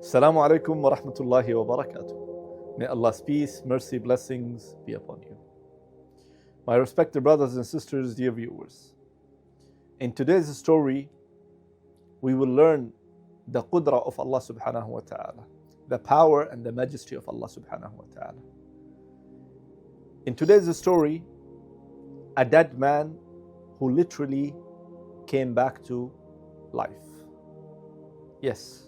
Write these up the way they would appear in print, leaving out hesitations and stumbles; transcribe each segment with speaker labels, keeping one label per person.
Speaker 1: Assalamu alaikum wa rahmatullahi wa barakatuh. May Allah's peace, mercy, blessings be upon you. My respected brothers and sisters, dear viewers. In today's story, we will learn the qudra of Allah subhanahu wa ta'ala, the power and the majesty of Allah subhanahu wa ta'ala. In today's story, a dead man who literally came back to life. Yes.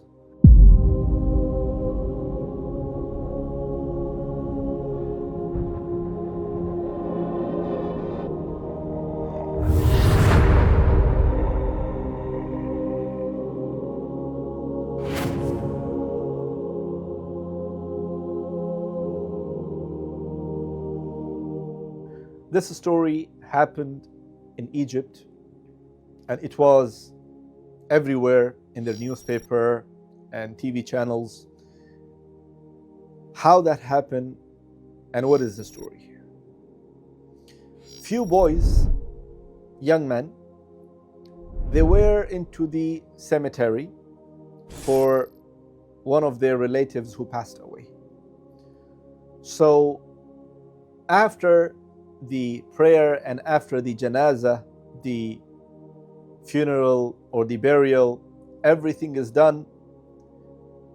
Speaker 1: This story happened in Egypt, and it was everywhere in their newspaper and TV channels. How that happened and what is the story? Few boys, young men, they were into the cemetery for one of their relatives who passed away. So after the prayer and after the janazah, the funeral or the burial, everything is done,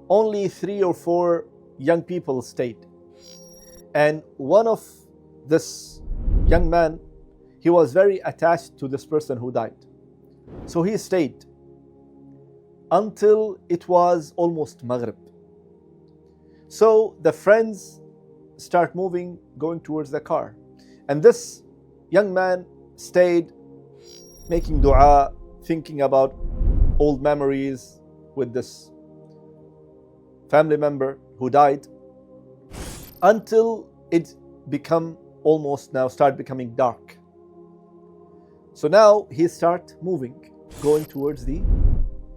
Speaker 1: only 3 or 4 young people stayed. And one of this young man, he was very attached to this person who died. So he stayed until it was almost Maghrib. So the friends start moving, going towards the car. And this young man stayed making dua, thinking about old memories with this family member who died, until it start becoming dark. So now he start moving, going towards the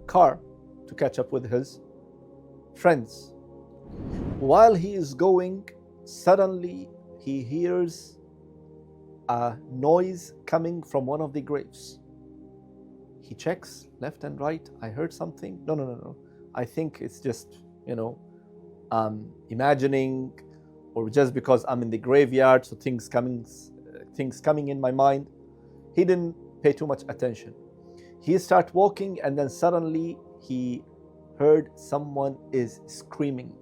Speaker 1: car to catch up with his friends. While he is going, suddenly he hears a noise coming from one of the graves. He checks left and right. I heard something. No. I think it's just, imagining, or just because I'm in the graveyard, so things coming in my mind. He didn't pay too much attention. He started walking, and then suddenly he heard someone is screaming.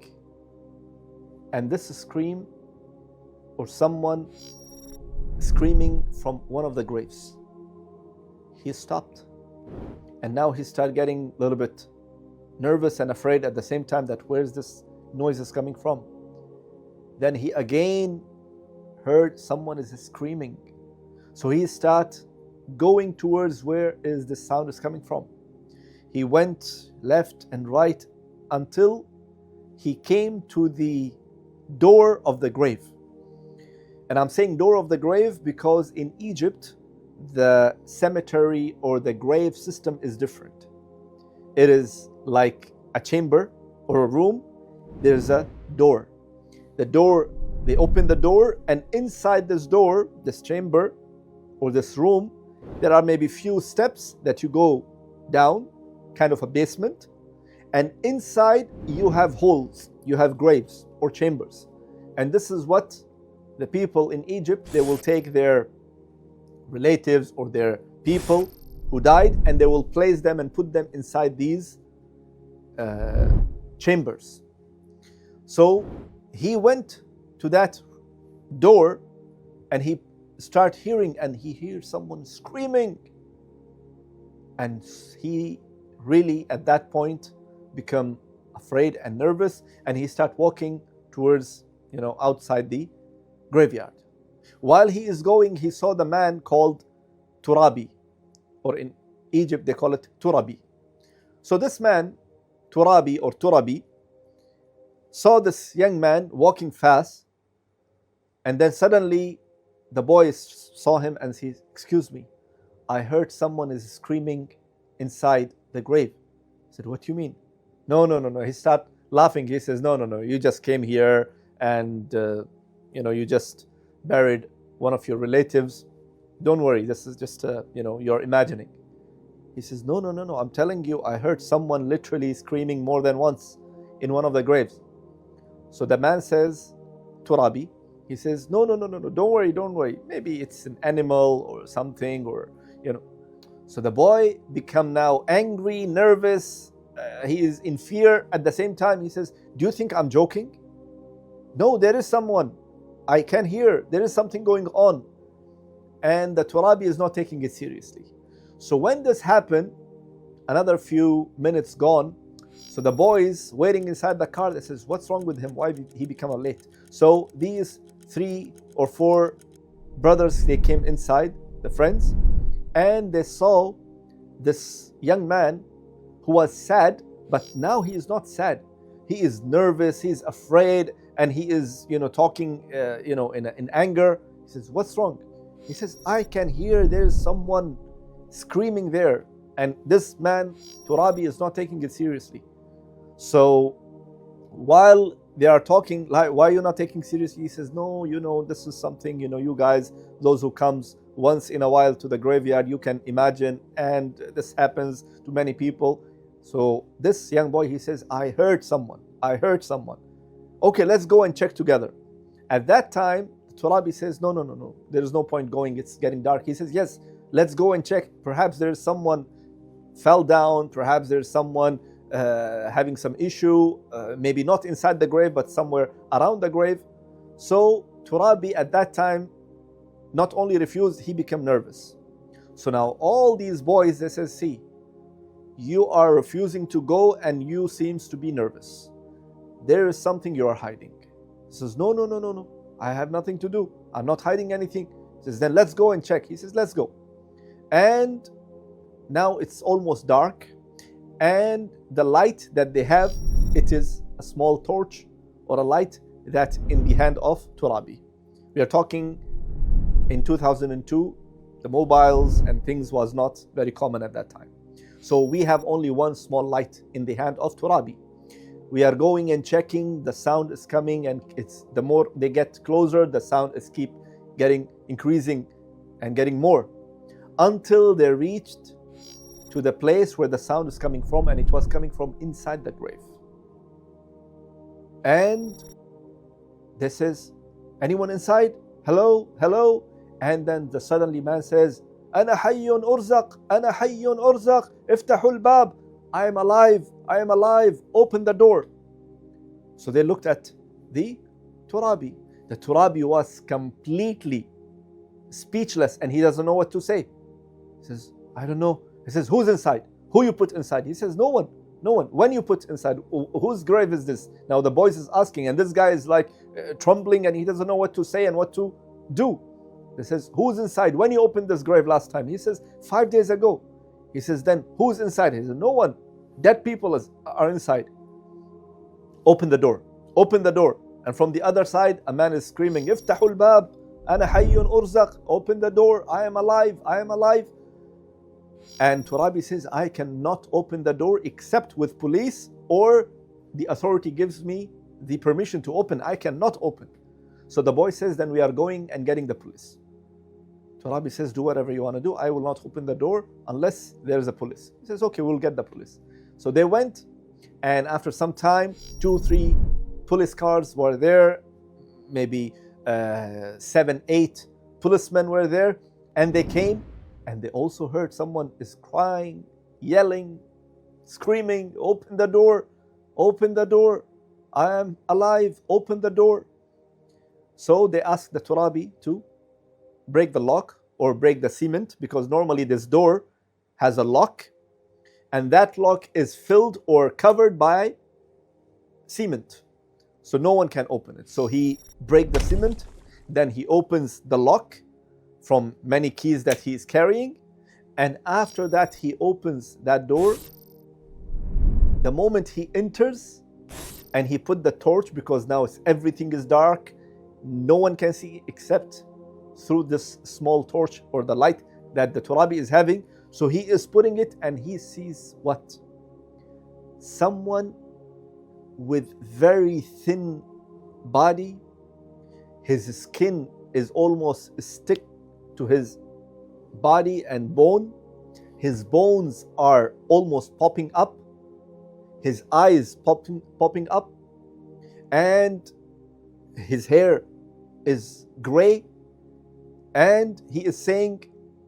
Speaker 1: And this scream, or someone screaming from one of the graves. He stopped, and now he started getting a little bit nervous and afraid at the same time, that where's this noise is coming from. Then he again heard someone is screaming. So he started going towards where is the sound is coming from. He went left and right until he came to the door of the grave. And I'm saying door of the grave because in Egypt, the cemetery or the grave system is different. It is like a chamber or a room. There's a door. The door, they open the door, and inside this door, this chamber or this room, there are maybe few steps that you go down, kind of a basement. And inside you have holes, you have graves or chambers. And this is what the people in Egypt, they will take their relatives or their people who died, and they will place them and put them inside these chambers. So he went to that door, and he started hearing, and he hears someone screaming. And he really at that point become afraid and nervous, and he started walking towards outside the graveyard. While he is going, he saw the man called Turabi, or in Egypt they call it Turabi. So this man, Turabi, saw this young man walking fast, and then suddenly the boy saw him and said, "Excuse me, I heard someone is screaming inside the grave." He said, "What do you mean?" No. He started laughing. He says, No, you just came here and you just buried one of your relatives. Don't worry, this is just you're imagining. He says, no, I'm telling you, I heard someone literally screaming more than once in one of the graves. So the man says, Turabi, he says, no, don't worry. Maybe it's an animal or something, or, So the boy become now angry, nervous. He is in fear. At the same time, he says, do you think I'm joking? No, there is someone. I can hear. There is something going on. And the Turabi is not taking it seriously. So when this happened, another few minutes gone, so the boys waiting inside the car, they says, what's wrong with him? Why did he become late? So these 3 or 4 brothers, they came inside, the friends, and they saw this young man who was sad, but now he is not sad. He is nervous, he is afraid, and he is, talking, in anger. He says, what's wrong? He says, I can hear there's someone screaming there. And this man, Turabi, is not taking it seriously. So while they are talking, like, why are you not taking seriously? He says, no, this is something, you guys, those who comes once in a while to the graveyard, you can imagine, and this happens to many people. So this young boy, he says, I heard someone. Okay, let's go and check together. At that time, Turabi says, no, there is no point going, it's getting dark. He says, yes, let's go and check. Perhaps there's someone fell down, perhaps there's someone having some issue, maybe not inside the grave, but somewhere around the grave. So Turabi at that time not only refused, he became nervous. So now all these boys, they say, see, you are refusing to go and you seems to be nervous. There is something you are hiding. He says, no, I have nothing to do. I'm not hiding anything. He says, then let's go and check. He says, let's go. And now it's almost dark, and the light that they have, it is a small torch or a light that in the hand of Turabi. We are talking in 2002, the mobiles and things was not very common at that time. So we have only one small light in the hand of Turabi. We are going and checking, the sound is coming, and it's the more they get closer, the sound is keep getting increasing and getting more, until they reached to the place where the sound is coming from, and it was coming from inside the grave. And they says, anyone inside? Hello? And then suddenly man says, أنا حي أرزق افتحوا الباب. I am alive, open the door. So they looked at the Turabi. The Turabi was completely speechless and he doesn't know what to say. He says, I don't know. He says, who's inside? Who you put inside? He says, no one. When you put inside, whose grave is this? Now the boys is asking, and this guy is like trembling and he doesn't know what to say and what to do. He says, who's inside? When you opened this grave last time? He says, 5 days ago. He says, then who's inside? He says, no one. Dead people are inside. Open the door. And from the other side, a man is screaming, افتحوا الباب أنا حي أرزق. Open the door. I am alive. And Turabi says, I cannot open the door except with police, or the authority gives me the permission to open. I cannot open. So the boy says, then we are going and getting the police. Turabi says, do whatever you want to do. I will not open the door unless there is a police. He says, okay, we'll get the police. So they went, and after some time, 2-3 police cars were there, maybe 7-8 policemen were there, and they came, and they also heard someone is crying, yelling, screaming, open the door, I am alive, open the door. So they asked the Turabi to break the lock or break the cement, because normally this door has a lock, and that lock is filled or covered by cement, so no one can open it. So he breaks the cement, then he opens the lock from many keys that he is carrying, and after that he opens that door. The moment he enters and he put the torch, because now everything is dark, no one can see except through this small torch or the light that the Turabi is having. So he is putting it, and he sees what? Someone with very thin body. His skin is almost stick to his body and bone. His bones are almost popping up. his eyes popping up, and his hair is gray, and he is saying,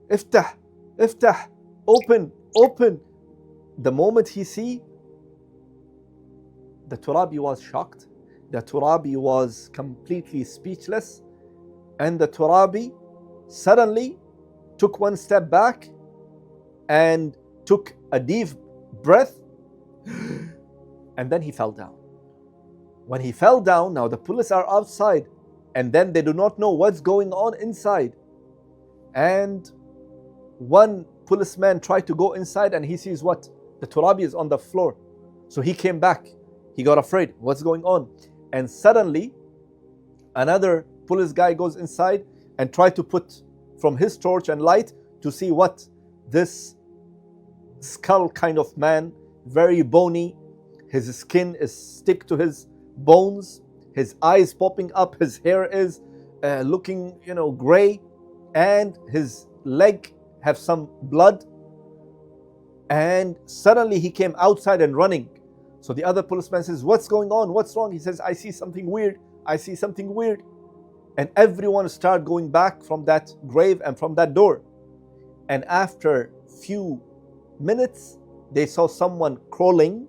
Speaker 1: "Iftah, iftah, open, open." The moment he see, the Turabi was shocked. The Turabi was completely speechless, and the Turabi suddenly took one step back and took a deep breath, and then he fell down. When he fell down, now the police are outside, and then they do not know what's going on inside. And one policeman tried to go inside, and he sees what? The Turabi is on the floor. So he came back. He got afraid. What's going on? And suddenly, another police guy goes inside and tried to put from his torch and light to see what this skull kind of man, very bony, his skin is stick to his bones, his eyes popping up, his hair is looking, gray, and his leg have some blood. And suddenly he came outside and running. So the other policeman says, "What's going on? What's wrong?" He says, "I see something weird. I see something weird." And everyone started going back from that grave and from that door. And after few minutes, they saw someone crawling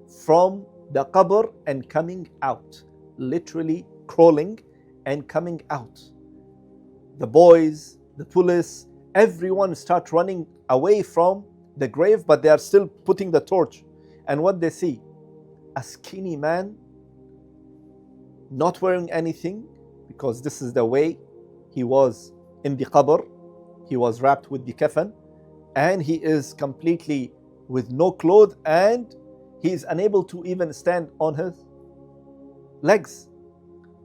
Speaker 1: from the qabr and coming out. Literally crawling and coming out. The boys, the police, everyone start running away from the grave, but they are still putting the torch. And what they see? A skinny man, not wearing anything, because this is the way he was in the qabr. He was wrapped with the kafan, and he is completely with no clothes, and he is unable to even stand on his legs,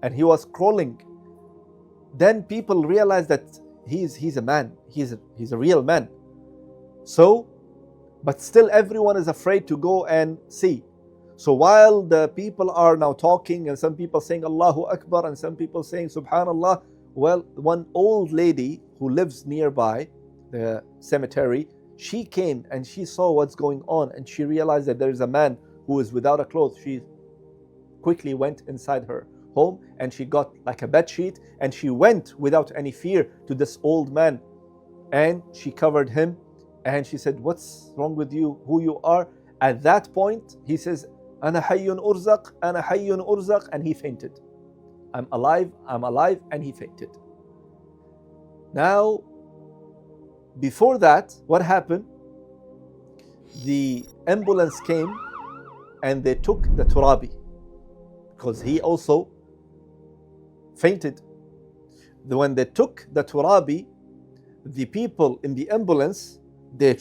Speaker 1: and he was crawling. Then people realize that he's a man, he's a real man. So, but still everyone is afraid to go and see. So while the people are now talking, and some people saying Allahu Akbar, and some people saying Subhanallah, well, one old lady who lives nearby the cemetery, she came and she saw what's going on, and she realized that there is a man who is without a cloth. She quickly went inside her home, and she got like a bed sheet, and she went without any fear to this old man, and she covered him, and she said, "What's wrong with you? Who you are?" At that point, he says, "Ana hayyun urzaq, ana hayyun urzaq," and he fainted. I'm alive, and he fainted. Now, before that, what happened? The ambulance came and they took the Turabi, because he also fainted. When they took the Turabi, the people in the ambulance, they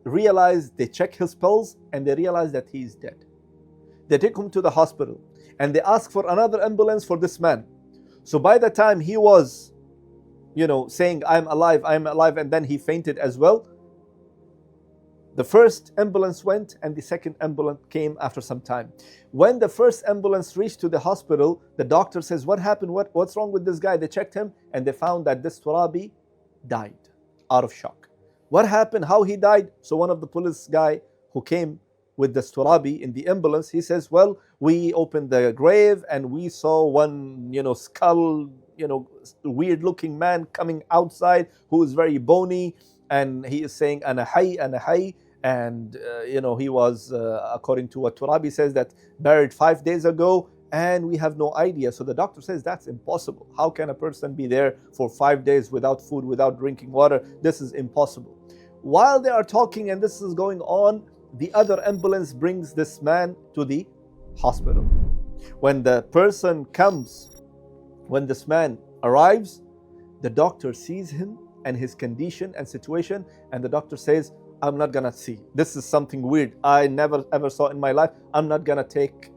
Speaker 1: realized, they check his pulse, and they realized that he is dead. They take him to the hospital, and they ask for another ambulance for this man. So by the time he was, saying, I'm alive, and then he fainted as well, the first ambulance went, and the second ambulance came after some time. When the first ambulance reached to the hospital, the doctor says, "What happened? What's wrong with this guy?" They checked him, and they found that this Turabi died out of shock. What happened? How he died? So one of the police guy who came with the Turabi in the ambulance, he says, "Well, we opened the grave and we saw one, skull, weird looking man coming outside who is very bony, and he is saying, 'Ana hayy, ana hayy.' And he was, according to what Turabi says, that buried 5 days ago, and we have no idea." So the doctor says, that's impossible. How can a person be there for 5 days without food, without drinking water? This is impossible. While they are talking and this is going on, the other ambulance brings this man to the hospital. When the person comes, when this man arrives, the doctor sees him and his condition and situation, and the doctor says, "I'm not gonna see. This is something weird. I never ever saw in my life. I'm not gonna take,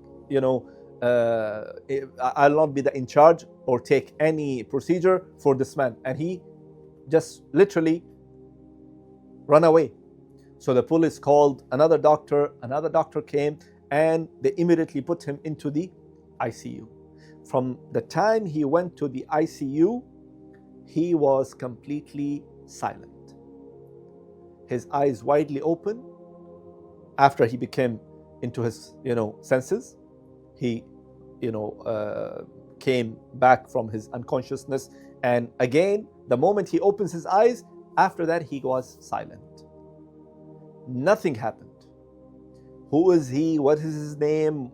Speaker 1: I'll not be in charge or take any procedure for this man." And he just literally run away. So the police called another doctor came, and they immediately put him into the ICU. From the time he went to the ICU, he was completely silent. His eyes widely open. After he became into his, senses. He, came back from his unconsciousness. And again, the moment he opens his eyes, after that he was silent. Nothing happened. Who is he? What is his name?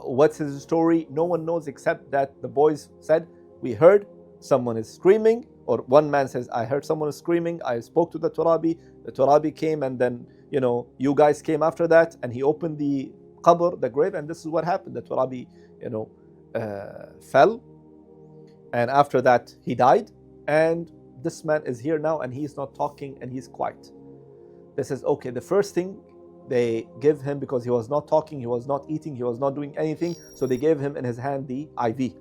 Speaker 1: What's his story? No one knows, except that the boys said, we heard someone is screaming, or one man says, I heard someone is screaming. I spoke to the Turabi. The Turabi came, and then, you guys came after that, and he opened the qabr, the grave, and this is what happened. The Turabi, fell, and after that he died, and this man is here now, and he's not talking, and he's quiet. This is okay. The first thing they give him, because he was not talking, he was not eating, he was not doing anything, so they gave him in his hand the IV.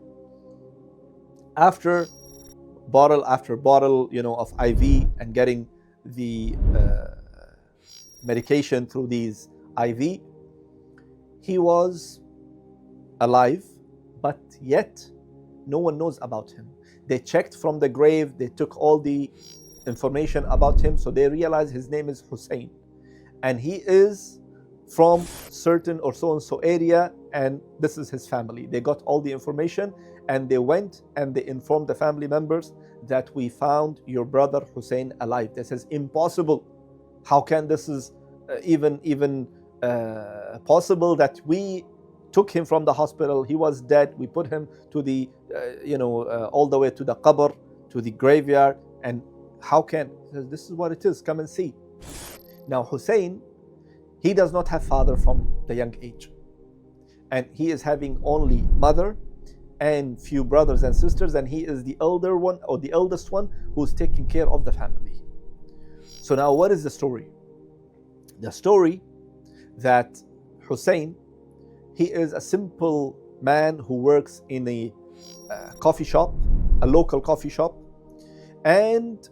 Speaker 1: After bottle after bottle, of IV, and getting the medication through these IV, he was alive, but yet no one knows about him. They checked from the grave, they took all the information about him, so they realized his name is Hussein, and he is from certain or so and so area, and this is his family. They got all the information, and they went and they informed the family members that we found your brother Hussein alive. This is impossible. How can this is even possible that we took him from the hospital, he was dead, we put him to the all the way to the qabr, to the graveyard, and how can, this is what it is, come and see. Now Hussein, he does not have father from the young age, and he is having only mother and few brothers and sisters, and he is the elder one, or the eldest one, who's taking care of the family. So now what is the story? The story that Hussein, he is a simple man who works in a coffee shop, a local coffee shop, and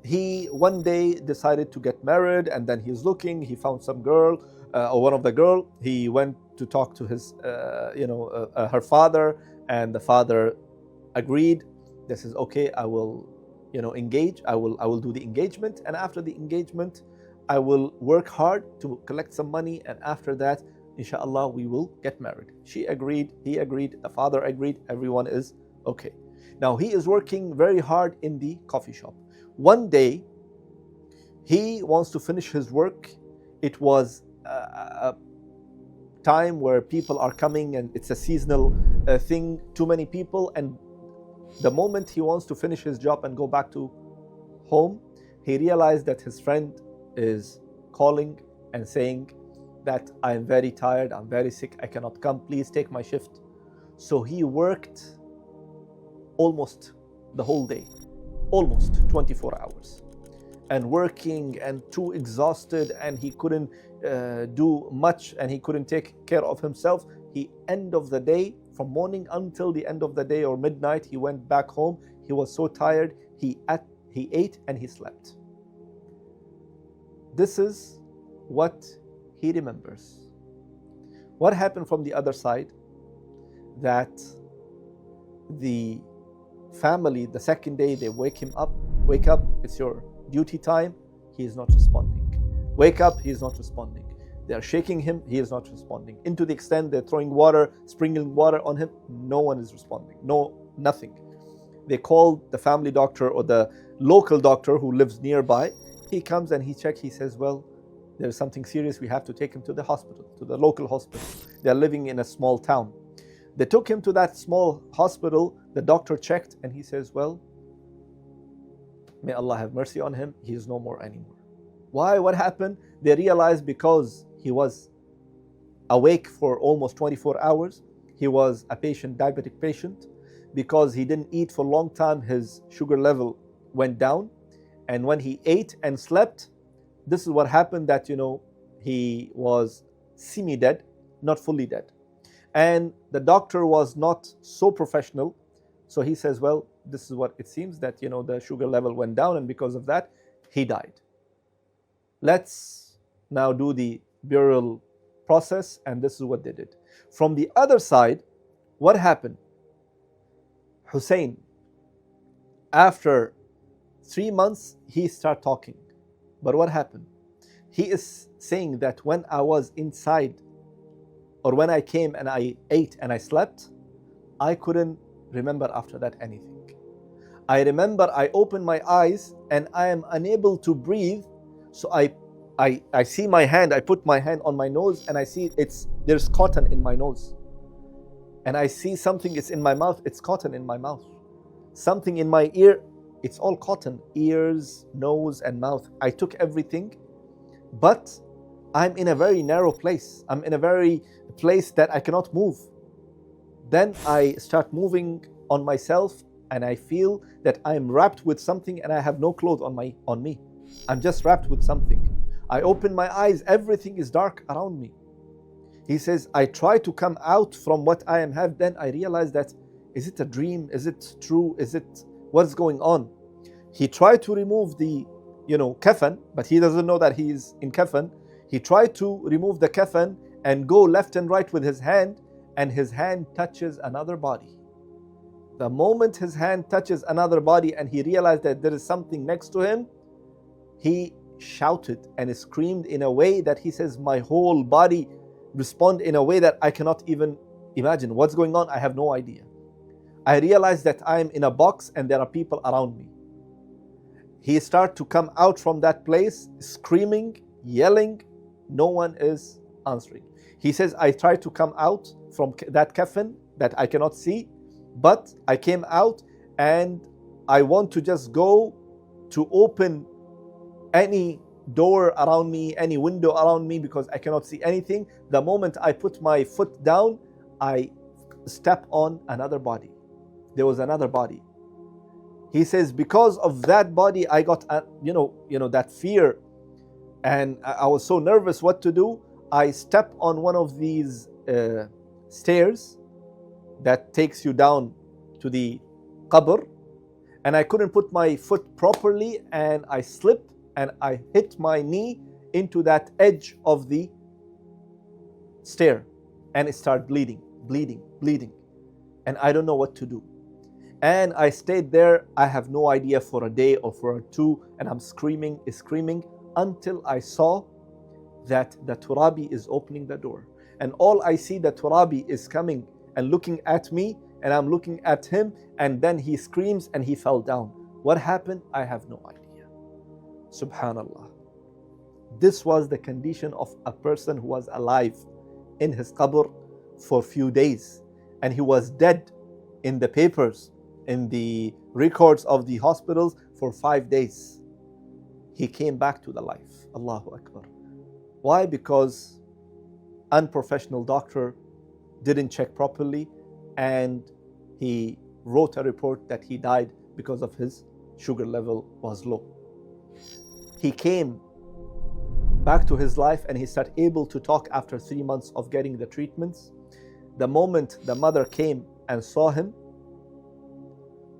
Speaker 1: he one day decided to get married, and then he's looking, he found some girl, or one of the girl. He went to talk to his her father, and the father agreed. This is okay, I will engage, I will do the engagement, and after the engagement I will work hard to collect some money, and after that inshallah we will get married. She agreed, he agreed, the father agreed, everyone is okay. Now he is working very hard in the coffee shop. One day he wants to finish his work. It was a time where people are coming, and it's a seasonal thing, too many people, and the moment he wants to finish his job and go back to home, he realized that his friend is calling and saying that I am very tired, I'm very sick, I cannot come, please take my shift. So he worked almost the whole day, almost 24 hours, and working and too exhausted, and he couldn't do much, and he couldn't take care of himself. He, end of the day, from morning until the end of the day or midnight, he went back home. He was so tired, he ate and he slept. This is what he remembers. What happened from the other side? That the family, the second day, they wake up, it's your duty time. He is not responding. Wake up, he is not responding. They are shaking him, he is not responding. Into the extent they're throwing water, sprinkling water on him, no one is responding. Nothing. They call the family doctor or the local doctor who lives nearby. He comes and he checks, he says, well, there's something serious, we have to take him to the hospital, to the local hospital. They're living in a small town. They took him to that small hospital. The doctor checked and he says, well, may Allah have mercy on him, he is no more anymore. Why? What happened? They realized because he was awake for almost 24 hours, he was a diabetic patient. Because he didn't eat for a long time, his sugar level went down. And when he ate and slept, this is what happened, that he was semi-dead, not fully dead. And the doctor was not so professional, so he says, well, this is what it seems, that the sugar level went down, and because of that he died. Let's now do the burial process, and this is what they did. From the other side, what happened? Hussein, after 3 months, he started talking. But what happened? He is saying that when I was inside or when I came and I ate and I slept, I couldn't remember after that anything. I remember I opened my eyes and I am unable to breathe. So I see my hand, I put my hand on my nose and I see there's cotton in my nose. And I see something is in my mouth, it's cotton in my mouth. Something in my ear, it's all cotton, ears, nose and mouth. I took everything, but I'm in a very narrow place. I'm in a very place that I cannot move. Then I start moving on myself and I feel that I'm wrapped with something and I have no clothes on me. I'm just wrapped with something. I open my eyes, everything is dark around me. He says, I try to come out from what I have, then I realize that, is it a dream? Is it true? What's going on? He tried to remove the, kafan, but he doesn't know that he is in kafan. He tried to remove the kafan and go left and right with his hand, and his hand touches another body. The moment his hand touches another body and he realized that there is something next to him, he shouted and screamed in a way that he says, my whole body respond in a way that I cannot even imagine. What's going on? I have no idea. I realized that I'm in a box and there are people around me. He started to come out from that place, screaming, yelling. No one is answering. He says, I tried to come out from that coffin that I cannot see, but I came out and I want to just go to open any door around me, any window around me, because I cannot see anything. The moment I put my foot down, I step on another body. There was another body. He says, because of that body, I got, that fear, and I was so nervous what to do. I stepped on one of these stairs that takes you down to the qabr, and I couldn't put my foot properly, and I slipped and I hit my knee into that edge of the stair, and it started bleeding. And I don't know what to do. And I stayed there, I have no idea, for a day or for two, and I'm screaming until I saw that the Turabi is opening the door. And all I see, the Turabi is coming and looking at me, and I'm looking at him, and then he screams and he fell down. What happened? I have no idea. Subhanallah. This was the condition of a person who was alive in his qabr for few days, and he was dead in the papers, in the records of the hospitals for 5 days. He came back to the life. Allahu Akbar. Why? Because unprofessional doctor didn't check properly, and he wrote a report that he died because of his sugar level was low. He came back to his life and he started able to talk after 3 months of getting the treatments. The moment the mother came and saw him,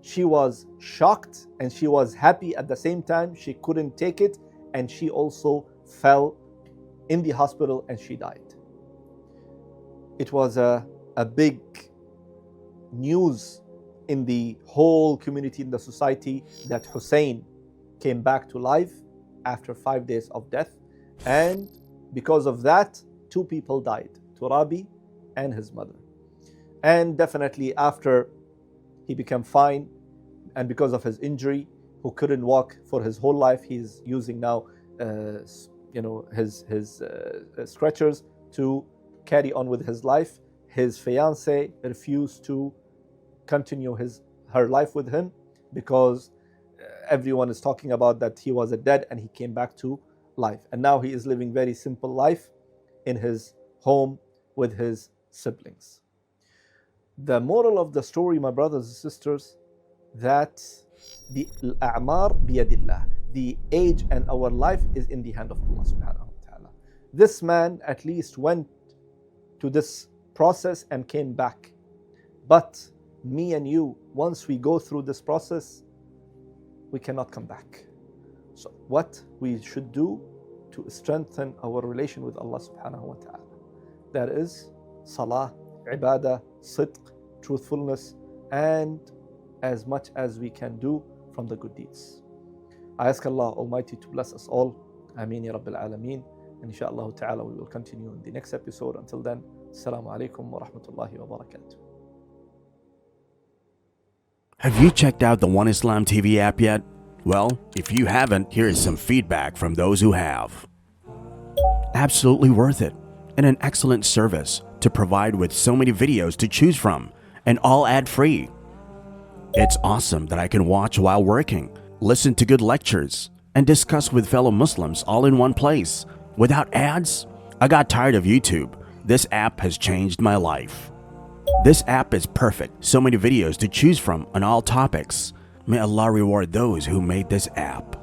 Speaker 1: she was shocked and she was happy at the same time. She couldn't take it, and she also fell in the hospital and she died. It was a big news in the whole community, in the society, that Hussein came back to life after 5 days of death. And because of that, 2 people died, Turabi and his mother. And definitely after he became fine, and because of his injury, who couldn't walk for his whole life, he's using now his stretchers to carry on with his life. His fiancée refused to continue her life with him, because everyone is talking about that he was dead and he came back to life. And now he is living very simple life in his home with his siblings. The moral of the story, my brothers and sisters, that the a'mar biyadillah, the age and our life is in the hand of Allah subhanahu wa ta'ala. This man at least went to this process and came back. But me and you, once we go through this process, we cannot come back. So what we should do to strengthen our relation with Allah subhanahu wa ta'ala, that is salah, ibadah, sidq, truthfulness, and as much as we can do from the good deeds. I ask Allah Almighty to bless us all. Ameen ya Rabbil Alameen. And inshaAllah ta'ala we will continue in the next episode. Until then, Assalamu alaikum wa rahmatullahi wa barakatuh.
Speaker 2: Have you checked out the One Islam TV app yet? Well, if you haven't, here is some feedback from those who have. Absolutely worth it, and an excellent service to provide with so many videos to choose from, and all ad-free. It's awesome that I can watch while working, listen to good lectures, and discuss with fellow Muslims all in one place. Without ads, I got tired of YouTube. This app has changed my life. This app is perfect. So many videos to choose from on all topics. May Allah reward those who made this app.